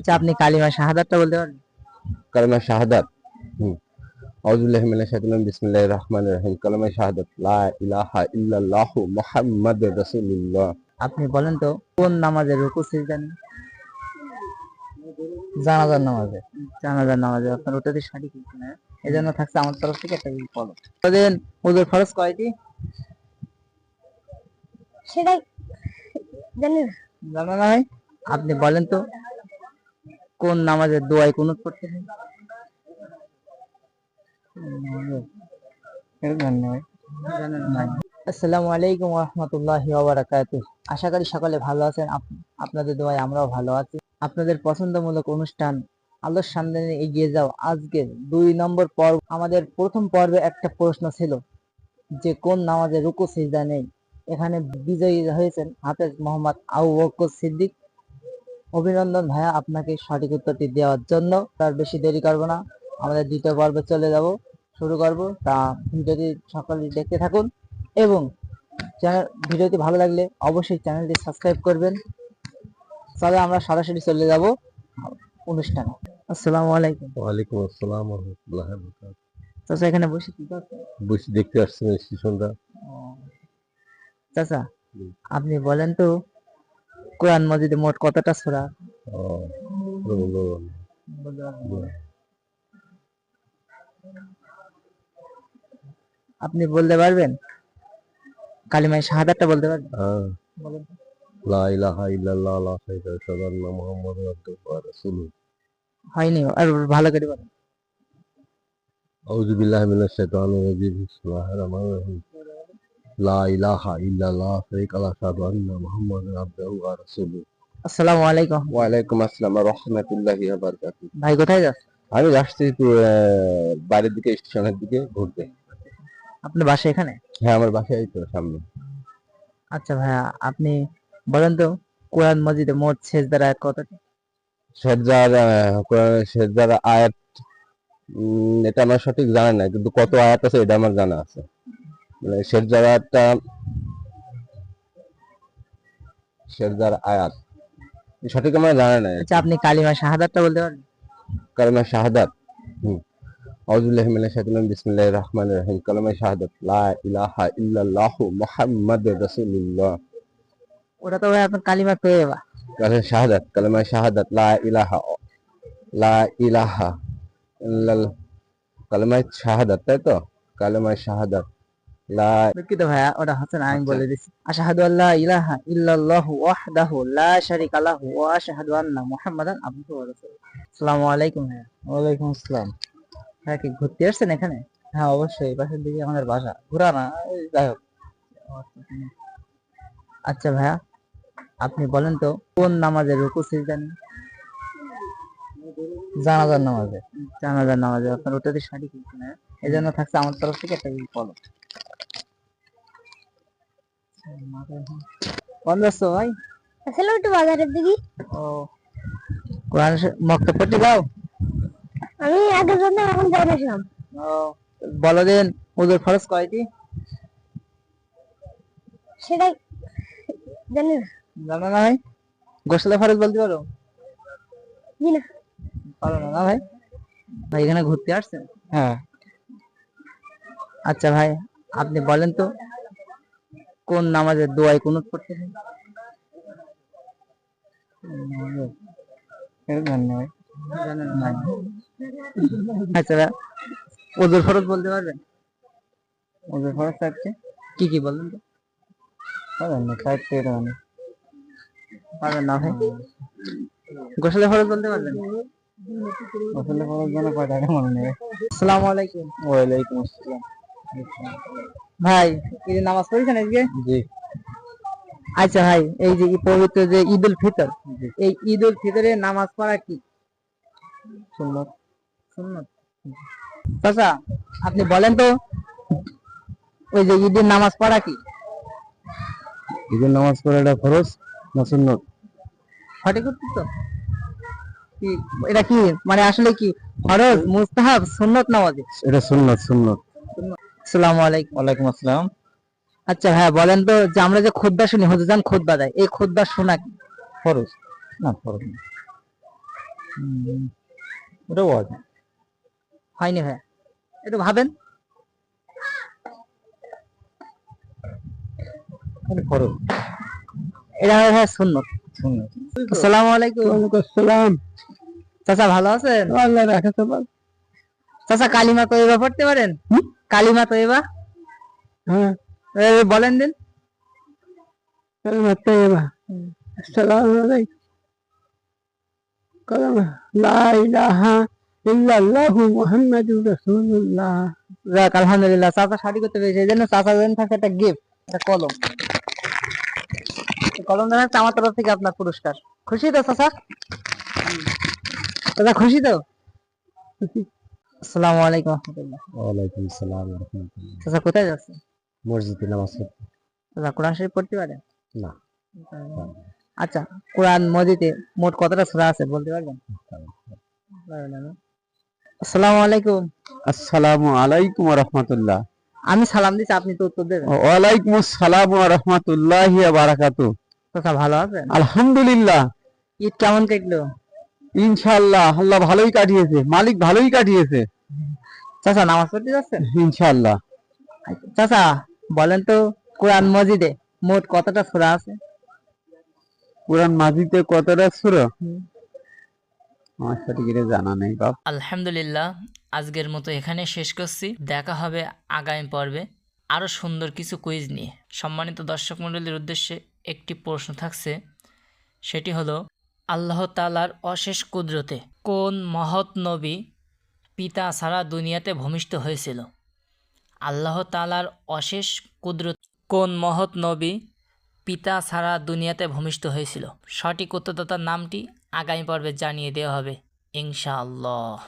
আচ্ছা, আপনি কালিমা শাহাদাতটা বলতে পারেন? কালেমা শাহাদাত। আউযু বিল্লাহি মিনাশ শাইতানির রাজিম। বিসমিল্লাহির রহমানির রহিম। কালেমা শাহাদাত লা ইলাহা ইল্লাল্লাহু মুহাম্মাদুর রাসূলুল্লাহ। আপনি বলেন তো কোন নামাজে রুকু সিজদা নেই? জানাজার নামাজে। জানাজার নামাজে। আপনার উত্তরটি সঠিক কিনা এজন্য থাকছে আমার তরফ থেকে একটা ফলো। বলেন ওযুর ফরজ কয়টি? সেটাই জানি না। জানা নাই? আপনি বলেন তো কোন নামাজে দোয়ায় কুনুত পড়তে হয়? জানেন না? আসসালামু আলাইকুম ওয়া রাহমাতুল্লাহি ওয়া বারাকাতুহু। আশা করি সকলে ভালো আছেন। আপনাদের দোয়ায় আমরাও ভালো আছি। আপনাদের পছন্দমূলক অনুষ্ঠান আলোর সামনে এগিয়ে যাও আজকের 2 নম্বর পর্ব। আমাদের প্রথম পর্বে একটা প্রশ্ন ছিল যে কোন নামাজে রুকু সিজদা নেই। এখানে বিজয়ী হয়েছেন হাফেজ মোহাম্মদ আবু বকর সিদ্দিক। অভিনন্দন ভাইয়া আপনাকে সঠিক উত্তরটি দেওয়ার জন্য। তার বেশি দেরি করব না, আমাদের দ্বিতীয় পর্বে চলে যাব, শুরু করব। তা ভিডিওটি সকলে দেখতে থাকুন এবং ভিডিওটি ভালো লাগলে অবশ্যই চ্যানেলটি সাবস্ক্রাইব করবেন। তাহলে আমরা সরাসরি চলে যাব অনুষ্ঠানে। আসসালামু আলাইকুম। ওয়ালাইকুম আসসালাম ওয়া রাহমাতুল্লাহি ওয়া বারাকাতুহু। চাচা এখানে বসে কি করছেন? বসে দেখতে আসছেন স্টেশনটা। চাচা আপনি বলেন তো কোরআন মাজিদে মোট কতটা সূরা? আপনি বলতে পারবেন? কালিমায়ে শাহাদাতটা বলতে পারবেন? বলেন। লা ইলাহা ইল্লাল্লাহ লা শারীকা লাহু ওয়া আন্না মুহাম্মাদুর আবদুহু ওয়া রাসূলুহু। হয়নি, আর ভালো করে বলেন। আউযু বিল্লাহি মিনাশ শাইতানির রাজিম। বিসমিল্লাহির রহমানির রহিম। লা ইলাহা ইল্লাল্লাহ শারীকা লাহু ওয়া আন্না মুহাম্মাদুর আবদুহু ওয়া রাসূলুহু। আসসালামু আলাইকুম। ওয়া আলাইকুম আসসালাম ওয়া রাহমাতুল্লাহি ওয়া বারাকাতুহু। ভাই কোথায় যাচ্ছেন? আমি আসছি একটু বাইরের দিকে, স্টেশনের দিকে ঘুরতে। আপনার বাসা এখানে? হ্যাঁ, আমার বাসায় এই তো সামনে। আচ্ছা ভাইয়া, আপনি বলেন তো কোরআন মাজিদে মোট সেজদার আয়াত কতটি? সেজদার কোরআনের সেজদার আয়াত এটা আমার সঠিক জানা নাই, কিন্তু কত আয়াত আছে এটা আমার জানা আছে। মানে সেজদার আয়াত সঠিক আমার জানা নাই। আচ্ছা, আপনি কালিমা শাহাদাতটা বলতে পারবেন? কালেমা শাহাদাত। আউযু বিল্লাহি মিনাশ শাইতানির রাজিম। বিসমিল্লাহির রহমানির রহিম। কালেমা শাহাদাত লা ইলাহা ইল্লাল্লাহু মুহাম্মাদুর রাসূলুল্লাহ। ওটা তো ভাই আপনার কালিমা তৈয়বা। কালেমা শাহাদাত লা ইলাহা ইল্লাল কালেমা শাহাদাত, তাই তো? কালেমা শাহাদাত লা। দুঃখিত ভাইয়া, ওটা হাসান, আমি বলে দিচ্ছি। আশহাদু আল্লা ইলাহা ইল্লাল্লাহু ওয়াহদাহু লা শারীকা লাহু ওয়া আশহাদু আন্না মুহাম্মাদান আবদুহু ওয়া রাসূলুহু। আসসালামু আলাইকুম ভাইয়া। ওয়ালাইকুম আসসালাম। হ্যাঁ, কি ঘুরতে আসছেন এখানে? হ্যাঁ অবশ্যই, পাশের দিকে আমাদের বাসা। ঘোরা না, এই যাই হোক। আচ্ছা ভাইয়া, আপনি বলেন তো কোন নামাজে রুকু সিজদা নেই? জানাজার নামাজে। জানাজার নামাজে। আপনার উত্তরটি সঠিক কিনা এজন্য থাকছে আমার তরফ থেকে একটা ফলো। কোন যাচ্ছ ভাই? আসলে একটু বাজারের দিকে। ও, কোরআন মক্তব পড়তে যাও? আমি আগে জানতাম, এখন যাই না শুনলাম। ও, বলো দিন ওযুর ফরজ কয়টি? সেটাই জানি না। জানো না ভাই? গোসলের ফরজ বলতে পারো? জি না। পারো না? না ভাই, ভাই এখানে ঘুরতে আসছেন? হ্যাঁ। আচ্ছা ভাই, আপনি বলেন তো কোন নামাজে দোয়ায় কুনুত পড়তে হয়? জানি না ভাই। জানেন না? আচ্ছা ভাই, ওযুর ফরজ বলতে পারবেন? ওদের খরচ থাকছে কি কি বলেন তো? পারেন না, সাইড থেকে মানে পারবেন না ভাই? গোসলের ফরজ বলতে পারবেন? আসলে খরচ জানা কয় টাকা মনে নেই। আসসালামু আলাইকুম। ওয়ালাইকুম আসসালাম। ভাই এই যে নামাজ পড়েছেন আজকে? জি। আচ্ছা ভাই, এই যে পবিত্র যে ঈদ উল ফিতর, এই ঈদ উল ফিতরে নামাজ পড়া কি সুন্নাত। সুন্নাত? চাচা আপনি বলেন তো ওই যে ঈদের নামাজ পড়া কি? ঈদের নামাজ পড়াটা খরচ না সুন্নাত? সঠিক উত্তর তো কি? এটা কি মানে আসলে কি ফরজ, মুস্তাহাব, সুন্নাত নামাজ? এটা সুন্নাত। সুন্নাত। আসসালামু আলাইকুম। ওয়ালাইকুম আসসালাম। আচ্ছা ভাইয়া বলেন তো যে আমরা যে খুতবা শুনি, হুজুর খুতবা দেয়, এই খুতবা শোনা কি ফরজ না? ফরজ না। ওটা বল। হয়নি ভাইয়া, একটু ভাবেন। ফরজ। এটা ভাইয়া সুন্নত। আসসালামু আলাইকুম। আসসালাম। চাচা ভালো আছেন? আল্লাহ রাখে তো বল। চাচা কালিমা তৈবা পড়তে পারেন? কালিমা তৈবা হ্যাঁ, বলেন দিন। কালেমা তাইয়্যিবা। আসসালামু আলাইকুম। কালেমা লা ইলাহা ইল্লাল্লাহু মুহাম্মাদুর রাসূলুল্লাহ। যাক আলহামদুলিল্লাহ, চাচা সঠিক করতে পেরেছে। এই জন্য চাচা জন্য থাকে একটা গিফট, একটা কলম। এই কলম দেওয়া হচ্ছে আমার তরফ থেকে আপনার পুরস্কার। খুশি তো চাচা? চাচা খুশি তো? আসসালামু আলাইকুম রহমতুল্লাহ। ওয়ালাইকুম আসসালাম ওয়া রাহমাতুল্লাহ। চাচা কোথায় যাচ্ছে? মসজিদে নামাজ পড়তে। চাচা কোরআন শরীফ পড়তে পারেন? না। আচ্ছা, কোরআন মজিদে মোট কতটা সূরা আছে বলতে পারবেন? আসসালামু আলাইকুম। আসসালামু আলাইকুম ওয়া রাহমাতুল্লাহ। আমি সালাম দিচ্ছি, আপনি তো উত্তর দেবেন। ওয়ালাইকুম আসসালাম ওয়া রাহমাতুল্লাহি ওয়া বারাকাতুহু। চাচা ভালো আছেন? আলহামদুলিল্লাহ। ঈদ কেমন কাটলো? ইনশাআল্লাহ আল্লাহ ভালোই কাটিয়েছে, মালিক ভালোই কাটিয়েছে। চাচা নামাজ পড়তে যাচ্ছেন? ইনশাআল্লাহ। চাচা বলেন তো, কোরআন মজিদে মোট কতটা সূরা আছে? কোরআন মাজিদে কতটা সূরা? আমার সঠিক এটা জানা নেই বাপ। আলহামদুলিল্লাহ, আজকের মতো এখানে শেষ করছি। দেখা হবে আগামী পর্বে আরও সুন্দর কিছু কুইজ নিয়ে। সম্মানিত দর্শক মণ্ডলীর উদ্দেশ্যে একটি প্রশ্ন থাকছে, সেটি হলো আল্লাহ তাআলার অশেষ কুদরতে কোন মহৎ নবী পিতা ছাড়া দুনিয়াতে ভূমিষ্ঠ হয়েছিল? আল্লাহ তাআলার অশেষ কুদরত কোন মহৎ নবী পিতা ছাড়া দুনিয়াতে ভূমিষ্ঠ হয়েছিল? সঠিক উত্তরদাতার নামটি আগামী পর্বে জানিয়ে দেওয়া হবে ইনশাআল্লাহ।